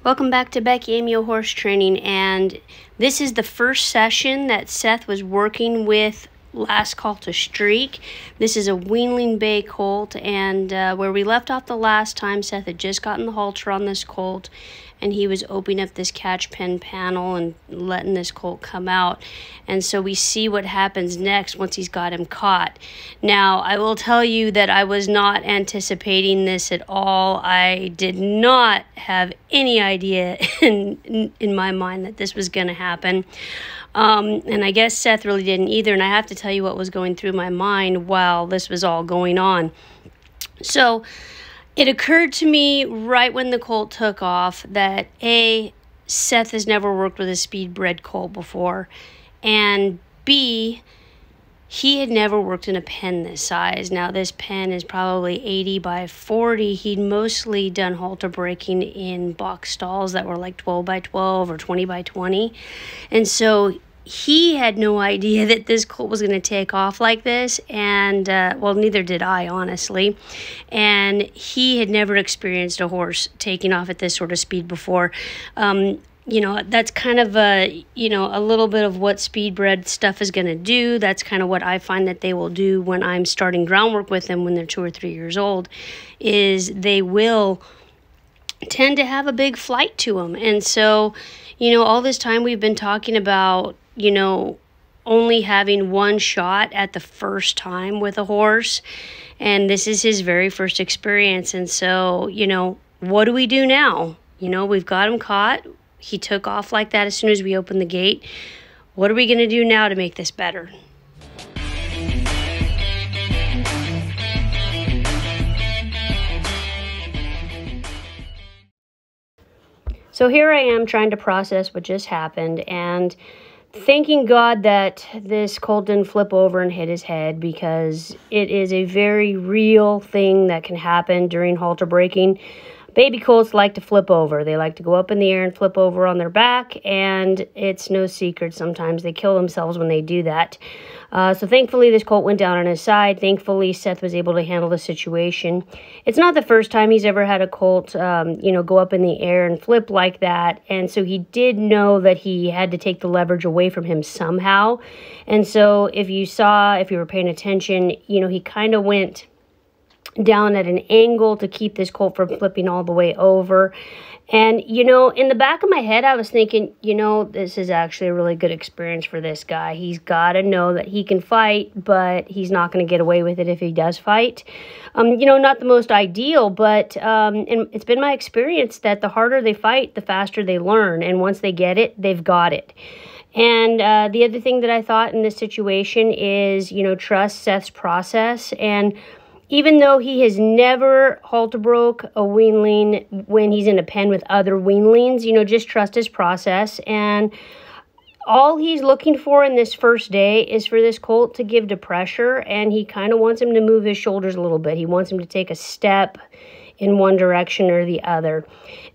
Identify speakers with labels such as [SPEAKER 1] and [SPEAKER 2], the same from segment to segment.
[SPEAKER 1] Welcome back to Becky Amio Horse Training, and this is the first session that Seth was working with last call to streak. This is a weanling bay colt, and where we left off the last time, Seth had just gotten the halter on this colt, and he was opening up this catch pen panel and letting this colt come out. And so we see what happens next once he's got him caught. Now, I will tell you that I was not anticipating this at all. I did not have any idea in my mind that this was going to happen. And I guess Seth really didn't either. And I have to tell you what was going through my mind while this was all going on. So it occurred to me right when the colt took off that A, Seth has never worked with a speed-bred colt before, and B, he had never worked in a pen this size. Now, this pen is probably 80 by 40. He'd mostly done halter breaking in box stalls that were like 12 by 12 or 20 by 20. And so he had no idea that this colt was going to take off like this. And, well, neither did I, honestly. And he had never experienced a horse taking off at this sort of speed before. You know, that's kind of a little bit of what speed-bred stuff is going to do. That's kind of what I find that they will do when I'm starting groundwork with them when they're 2 or 3 years old, is they will tend to have a big flight to them. And so, all this time we've been talking about, only having one shot at the first time with a horse. And this is his very first experience. And so, what do we do now? We've got him caught. He took off like that as soon as we opened the gate. What are we going to do now to make this better? So here I am trying to process what just happened and thanking God that this colt didn't flip over and hit his head, because it is a very real thing that can happen during halter breaking. Baby colts like to flip over. They like to go up in the air and flip over on their back, and it's no secret sometimes they kill themselves when they do that. So thankfully this colt went down on his side. Thankfully Seth was able to handle the situation. It's not the first time he's ever had a colt, go up in the air and flip like that, and so he did know that he had to take the leverage away from him somehow. And so if you were paying attention, he kind of went down at an angle to keep this colt from flipping all the way over. And, in the back of my head, I was thinking, this is actually a really good experience for this guy. He's got to know that he can fight, but he's not going to get away with it if he does fight. Not the most ideal, but and it's been my experience that the harder they fight, the faster they learn. And once they get it, they've got it. And the other thing that I thought in this situation is, trust Seth's process. And even though he has never halter broke a weanling when he's in a pen with other weanlings, just trust his process. And all he's looking for in this first day is for this colt to give to pressure, and he kind of wants him to move his shoulders a little bit. He wants him to take a step in one direction or the other.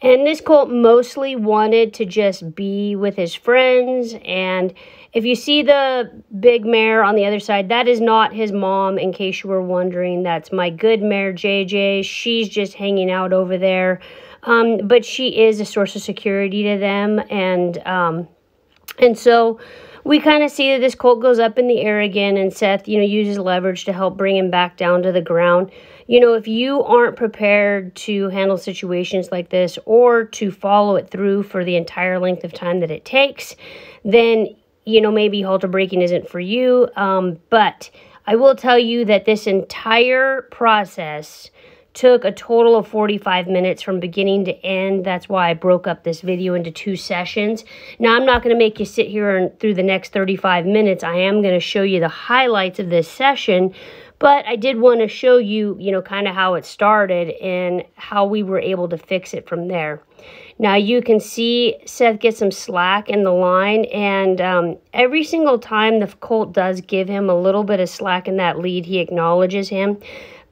[SPEAKER 1] And this colt mostly wanted to just be with his friends. And if you see the big mare on the other side, that is not his mom, in case you were wondering. That's my good mare, JJ. She's just hanging out over there. But she is a source of security to them. And so we kind of see that this colt goes up in the air again, and Seth, uses leverage to help bring him back down to the ground. If you aren't prepared to handle situations like this or to follow it through for the entire length of time that it takes, then, maybe halter breaking isn't for you. But I will tell you that this entire process took a total of 45 minutes from beginning to end. That's why I broke up this video into 2 sessions. Now, I'm not going to make you sit here and through the next 35 minutes. I am going to show you the highlights of this session, but I did want to show you, kind of how it started and how we were able to fix it from there. Now, you can see Seth gets some slack in the line, and every single time the colt does give him a little bit of slack in that lead, he acknowledges him.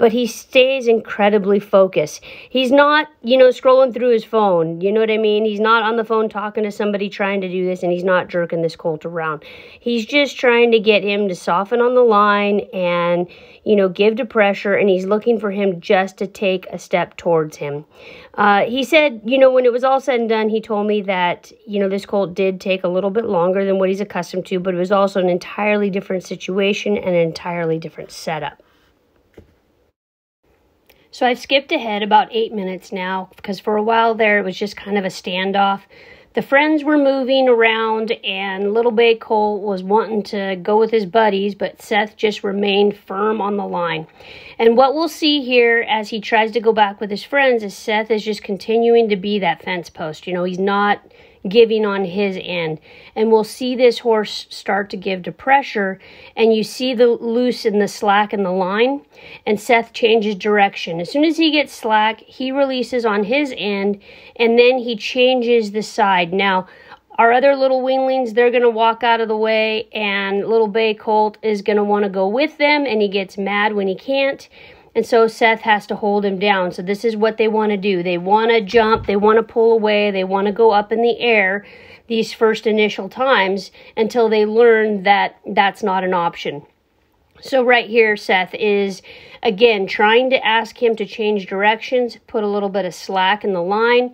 [SPEAKER 1] but he stays incredibly focused. He's not, scrolling through his phone. You know what I mean? He's not on the phone talking to somebody trying to do this, and he's not jerking this colt around. He's just trying to get him to soften on the line and, give to pressure, and he's looking for him just to take a step towards him. He said, when it was all said and done, he told me that, this colt did take a little bit longer than what he's accustomed to, but it was also an entirely different situation and an entirely different setup. So I've skipped ahead about 8 minutes now, because for a while there, it was just kind of a standoff. The friends were moving around, and little bay colt was wanting to go with his buddies, but Seth just remained firm on the line. And what we'll see here as he tries to go back with his friends is Seth is just continuing to be that fence post. He's not giving on his end. And we'll see this horse start to give to pressure, and you see the loose and the slack in the line, and Seth changes direction. As soon as he gets slack, he releases on his end, and then he changes the side. Now, our other little weanlings, they're going to walk out of the way, and little bay colt is going to want to go with them, and he gets mad when he can't. And so Seth has to hold him down. So this is what they want to do. They want to jump. They want to pull away. They want to go up in the air these first initial times until they learn that that's not an option. So right here, Seth is, again, trying to ask him to change directions, put a little bit of slack in the line,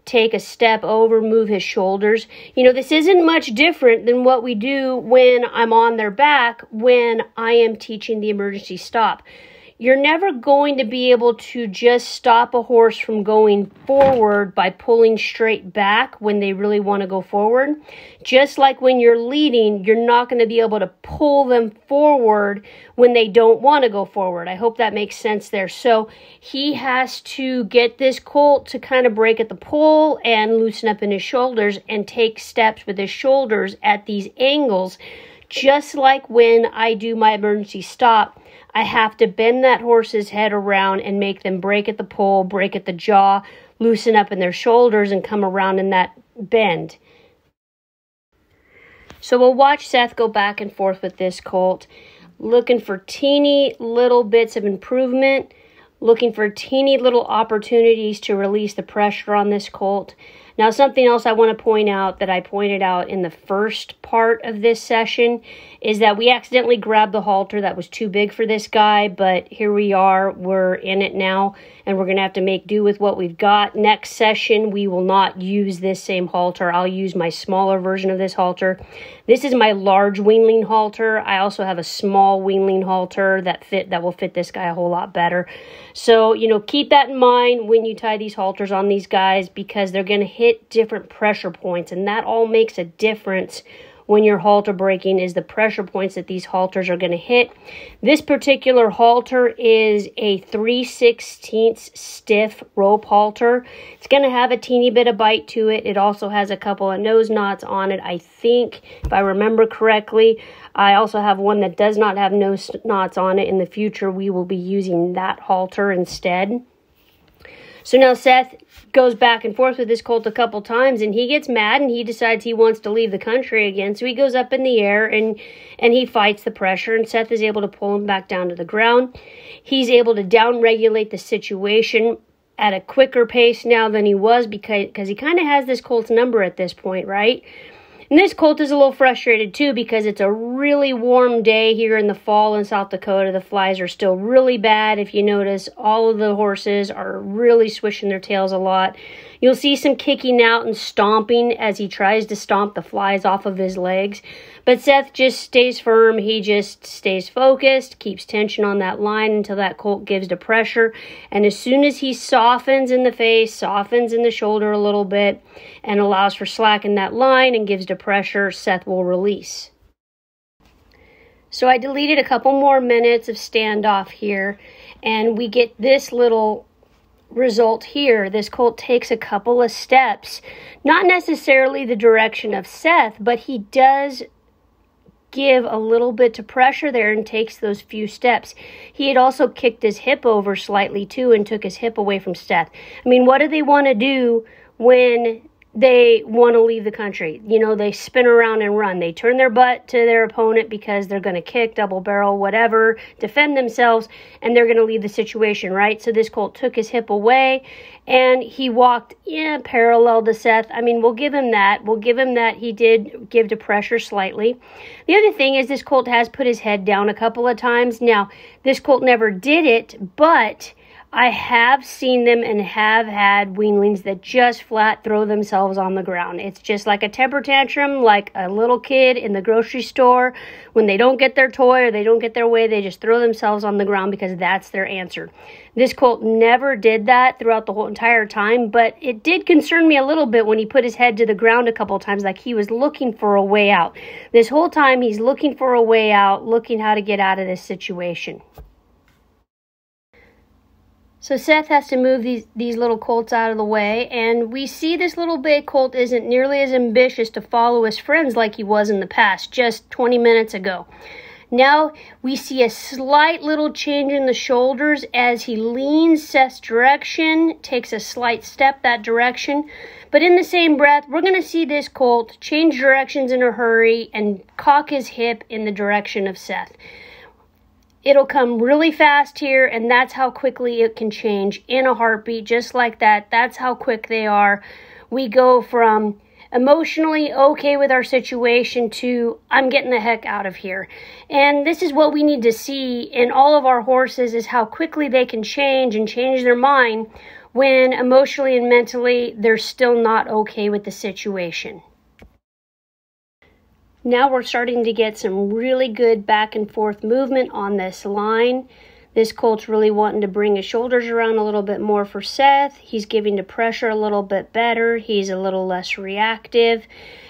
[SPEAKER 1] take a step over, move his shoulders. This isn't much different than what we do when I'm on their back when I am teaching the emergency stop. You're never going to be able to just stop a horse from going forward by pulling straight back when they really want to go forward. Just like when you're leading, you're not going to be able to pull them forward when they don't want to go forward. I hope that makes sense there. So he has to get this colt to kind of break at the pull and loosen up in his shoulders and take steps with his shoulders at these angles. Just like when I do my emergency stop, I have to bend that horse's head around and make them break at the poll, break at the jaw, loosen up in their shoulders, and come around in that bend. So we'll watch Seth go back and forth with this colt, looking for teeny little bits of improvement, looking for teeny little opportunities to release the pressure on this colt. Now, something else I want to point out that I pointed out in the first part of this session is that we accidentally grabbed the halter that was too big for this guy, but here we are, we're in it now, and we're going to have to make do with what we've got. Next session, we will not use this same halter. I'll use my smaller version of this halter. This is my large weanling halter. I also have a small weanling halter that will fit this guy a whole lot better. So, keep that in mind when you tie these halters on these guys, because they're going to hit different pressure points, and that all makes a difference when you're halter breaking, is the pressure points that these halters are going to hit. This particular halter is a 3/16 stiff rope halter. It's going to have a teeny bit of bite to it. It also has a couple of nose knots on it, I think, if I remember correctly. I also have one that does not have nose knots on it. In the future, we will be using that halter instead. So now Seth goes back and forth with this colt a couple times, and he gets mad, and he decides he wants to leave the country again. So he goes up in the air, and he fights the pressure, and Seth is able to pull him back down to the ground. He's able to down-regulate the situation at a quicker pace now than he was, because he kind of has this colt's number at this point, right? And this colt is a little frustrated too, because it's a really warm day here in the fall in South Dakota. The flies are still really bad. If you notice, all of the horses are really swishing their tails a lot. You'll see some kicking out and stomping as he tries to stomp the flies off of his legs. But Seth just stays firm. He just stays focused, keeps tension on that line until that colt gives to pressure. And as soon as he softens in the face, softens in the shoulder a little bit, and allows for slack in that line and gives to pressure, Seth will release. So I deleted a couple more minutes of standoff here, and we get this little result here. This colt takes a couple of steps, not necessarily the direction of Seth, but he does give a little bit to pressure there and takes those few steps. He had also kicked his hip over slightly too and took his hip away from Seth. I mean, what do they want to do when they want to leave the country. You know, they spin around and run. They turn their butt to their opponent because they're going to kick, double barrel, whatever, defend themselves, and they're going to leave the situation, right? So this colt took his hip away, and he walked parallel to Seth. I mean, we'll give him that. We'll give him that he did give to pressure slightly. The other thing is this colt has put his head down a couple of times. Now, this colt never did it, but I have seen them and have had weanlings that just flat throw themselves on the ground. It's just like a temper tantrum, like a little kid in the grocery store. When they don't get their toy or they don't get their way, they just throw themselves on the ground because that's their answer. This colt never did that throughout the whole entire time, but it did concern me a little bit when he put his head to the ground a couple of times, like he was looking for a way out. This whole time, he's looking for a way out, looking how to get out of this situation. So Seth has to move these little colts out of the way, and we see this little bay colt isn't nearly as ambitious to follow his friends like he was in the past, just 20 minutes ago. Now we see a slight little change in the shoulders as he leans Seth's direction, takes a slight step that direction. But in the same breath, we're going to see this colt change directions in a hurry and cock his hip in the direction of Seth. It'll come really fast here, and that's how quickly it can change in a heartbeat, just like that. That's how quick they are. We go from emotionally okay with our situation to I'm getting the heck out of here. And this is what we need to see in all of our horses, is how quickly they can change and change their mind when emotionally and mentally they're still not okay with the situation. Now we're starting to get some really good back and forth movement on this line. This colt's really wanting to bring his shoulders around a little bit more for Seth. He's giving the pressure a little bit better. He's a little less reactive.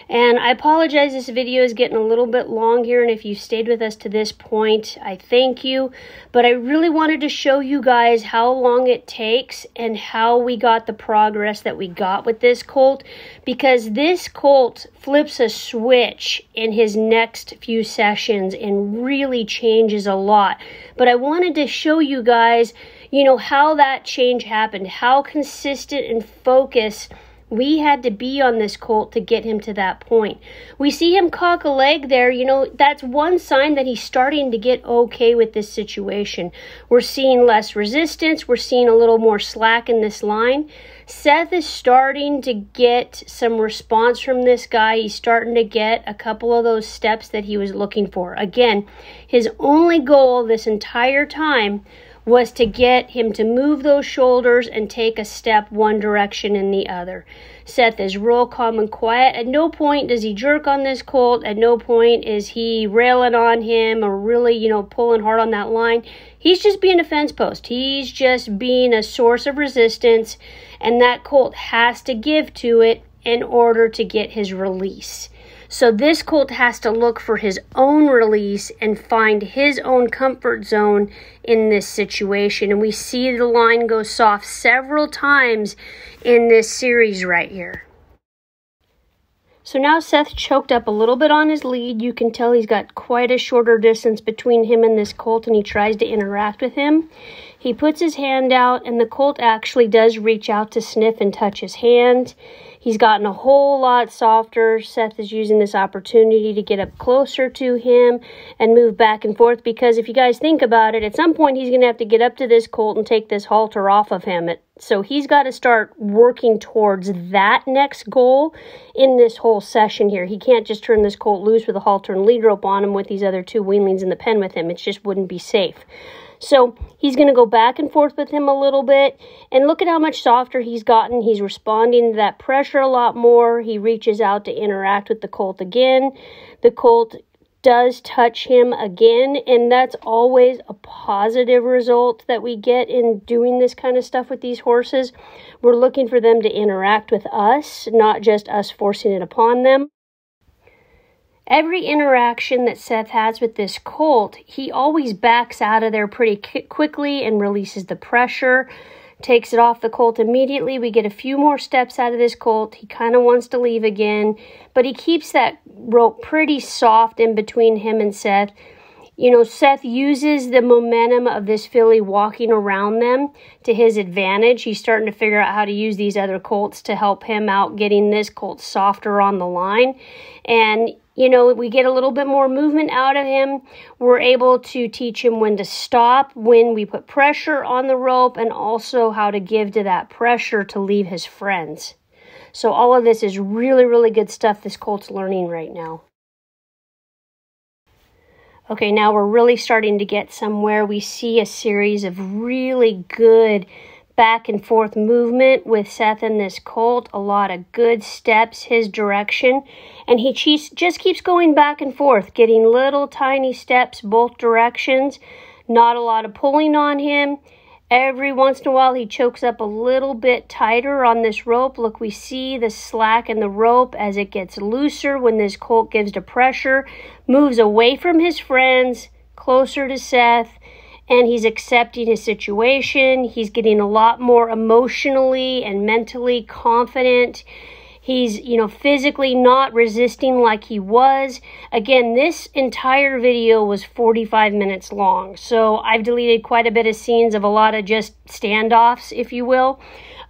[SPEAKER 1] And I apologize, this video is getting a little bit long here, and if you stayed with us to this point, I thank you. But I really wanted to show you guys how long it takes and how we got the progress that we got with this colt, because this colt flips a switch in his next few sessions and really changes a lot. But I wanted to show you guys, you know, how that change happened, how consistent and focused we had to be on this colt to get him to that point. We see him cock a leg there. You know, that's one sign that he's starting to get okay with this situation. We're seeing less resistance. We're seeing a little more slack in this line. Seth is starting to get some response from this guy. He's starting to get a couple of those steps that he was looking for. Again, his only goal this entire time was to get him to move those shoulders and take a step one direction and the other. Seth is real calm and quiet. At no point does he jerk on this colt. At no point is he railing on him or really, you know, pulling hard on that line. He's just being a fence post. He's just being a source of resistance, and that colt has to give to it in order to get his release. So this colt has to look for his own release and find his own comfort zone in this situation. And we see the line go soft several times in this series right here. So now Seth choked up a little bit on his lead. You can tell he's got quite a shorter distance between him and this colt, and he tries to interact with him. He puts his hand out, and the colt actually does reach out to sniff and touch his hand. He's gotten a whole lot softer. Seth is using this opportunity to get up closer to him and move back and forth, because if you guys think about it, at some point he's going to have to get up to this colt and take this halter off of him. So he's got to start working towards that next goal in this whole session here. He can't just turn this colt loose with a halter and lead rope on him with these other two weanlings in the pen with him. It just wouldn't be safe. So he's going to go back and forth with him a little bit. And look at how much softer he's gotten. He's responding to that pressure a lot more. He reaches out to interact with the colt again. The colt does touch him again. And that's always a positive result that we get in doing this kind of stuff with these horses. We're looking for them to interact with us, not just us forcing it upon them. Every interaction that Seth has with this colt, he always backs out of there pretty quickly and releases the pressure, takes it off the colt immediately. We get a few more steps out of this colt. He kind of wants to leave again, but he keeps that rope pretty soft in between him and Seth. Seth uses the momentum of this filly walking around them to his advantage. He's starting to figure out how to use these other colts to help him out, getting this colt softer on the line. And, we get a little bit more movement out of him. We're able to teach him when to stop, when we put pressure on the rope, and also how to give to that pressure to leave his friends. So all of this is really, really good stuff this colt's learning right now. Okay, now we're really starting to get somewhere. We see a series of really good back and forth movement with Seth and this colt. A lot of good steps his direction. And he just keeps going back and forth, getting little tiny steps both directions. Not a lot of pulling on him. Every once in a while, he chokes up a little bit tighter on this rope. Look, we see the slack in the rope as it gets looser when this colt gives to pressure, moves away from his friends, closer to Seth, and he's accepting his situation. He's getting a lot more emotionally and mentally confident. He's, physically not resisting like he was. Again, this entire video was 45 minutes long. So I've deleted quite a bit of scenes of a lot of just standoffs, if you will,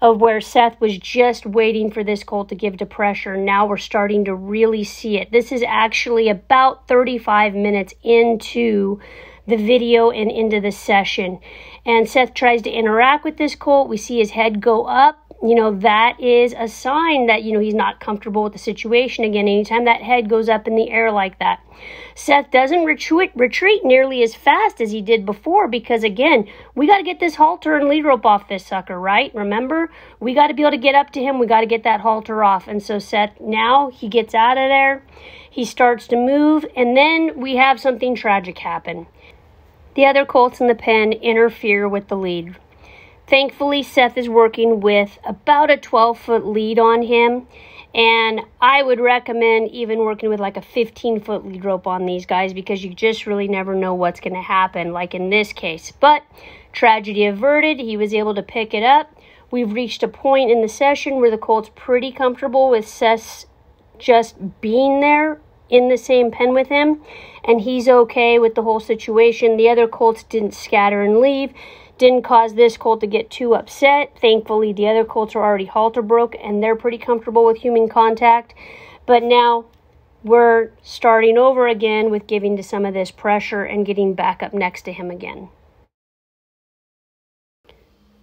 [SPEAKER 1] of where Seth was just waiting for this colt to give to pressure. Now we're starting to really see it. This is actually about 35 minutes into the video and into the session. And Seth tries to interact with this colt. We see his head go up. That is a sign that, he's not comfortable with the situation. Again, anytime that head goes up in the air like that. Seth doesn't retreat nearly as fast as he did before because, again, we got to get this halter and lead rope off this sucker, right? Remember? We got to be able to get up to him. We got to get that halter off. And so Seth, now he gets out of there. He starts to move, and then we have something tragic happen. The other colts in the pen interfere with the lead. Thankfully, Seth is working with about a 12-foot lead on him, and I would recommend even working with like a 15-foot lead rope on these guys because you just really never know what's going to happen, like in this case. But tragedy averted. He was able to pick it up. We've reached a point in the session where the colt's pretty comfortable with Seth just being there in the same pen with him, and he's okay with the whole situation. The other colts didn't scatter and leave. Didn't cause this colt to get too upset. Thankfully, the other colts are already halter broke and they're pretty comfortable with human contact. But now we're starting over again with giving to some of this pressure and getting back up next to him again.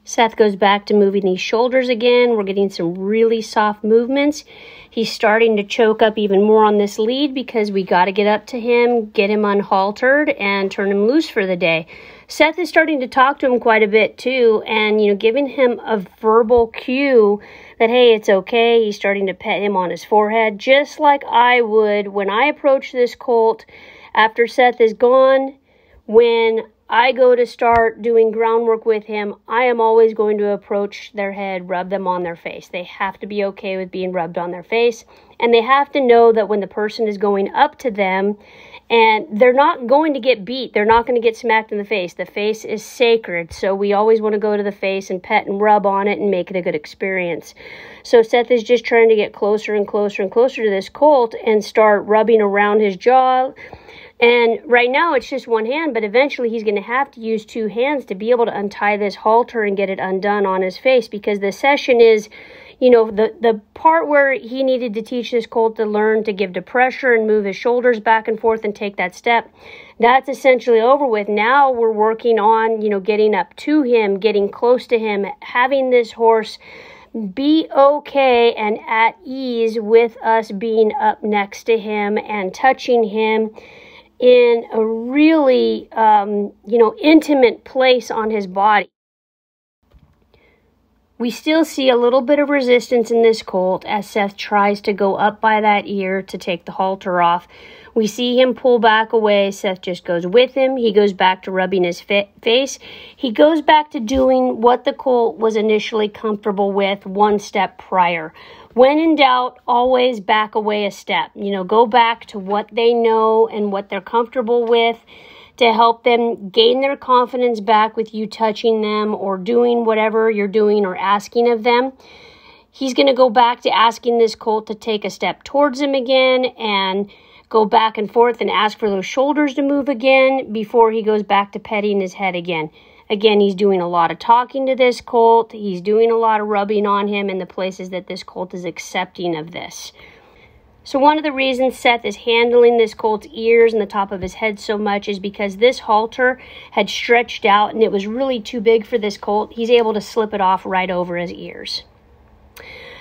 [SPEAKER 1] Seth goes back to moving these shoulders again. We're getting some really soft movements. He's starting to choke up even more on this lead because we got to get up to him, get him unhaltered, and turn him loose for the day. Seth is starting to talk to him quite a bit too, and giving him a verbal cue that, hey, it's okay. He's starting to pet him on his forehead, just like I would when I approach this colt after Seth is gone. When I go to start doing groundwork with him, I am always going to approach their head, rub them on their face. They have to be okay with being rubbed on their face, and they have to know that when the person is going up to them, and they're not going to get beat. They're not going to get smacked in the face. The face is sacred, so we always want to go to the face and pet and rub on it and make it a good experience. So Seth is just trying to get closer and closer and closer to this colt and start rubbing around his jaw. And right now it's just one hand, but eventually he's going to have to use two hands to be able to untie this halter and get it undone on his face, because the session is, the part where he needed to teach this colt to learn to give to pressure and move his shoulders back and forth and take that step, that's essentially over with. Now we're working on, getting up to him, getting close to him, having this horse be okay and at ease with us being up next to him and touching him in a really, intimate place on his body. We still see a little bit of resistance in this colt as Seth tries to go up by that ear to take the halter off. We see him pull back away. Seth just goes with him. He goes back to rubbing his face. He goes back to doing what the colt was initially comfortable with one step prior. When in doubt, always back away a step. Go back to what they know and what they're comfortable with, to help them gain their confidence back with you touching them or doing whatever you're doing or asking of them. He's going to go back to asking this colt to take a step towards him again and go back and forth and ask for those shoulders to move again before he goes back to petting his head again. Again, he's doing a lot of talking to this colt. He's doing a lot of rubbing on him in the places that this colt is accepting of this. So one of the reasons Seth is handling this colt's ears and the top of his head so much is because this halter had stretched out and it was really too big for this colt. He's able to slip it off right over his ears.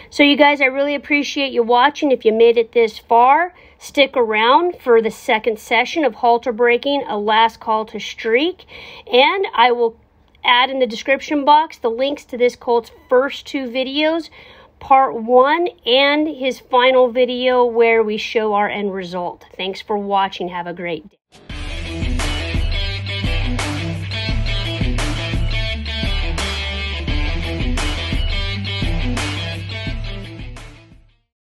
[SPEAKER 1] So you guys, I really appreciate you watching. If you made it this far, stick around for the second session of halter breaking, a last call to streak. And I will add in the description box the links to this colt's first 2 videos, part 1 and his final video where we show our end result. Thanks for watching. Have a great day.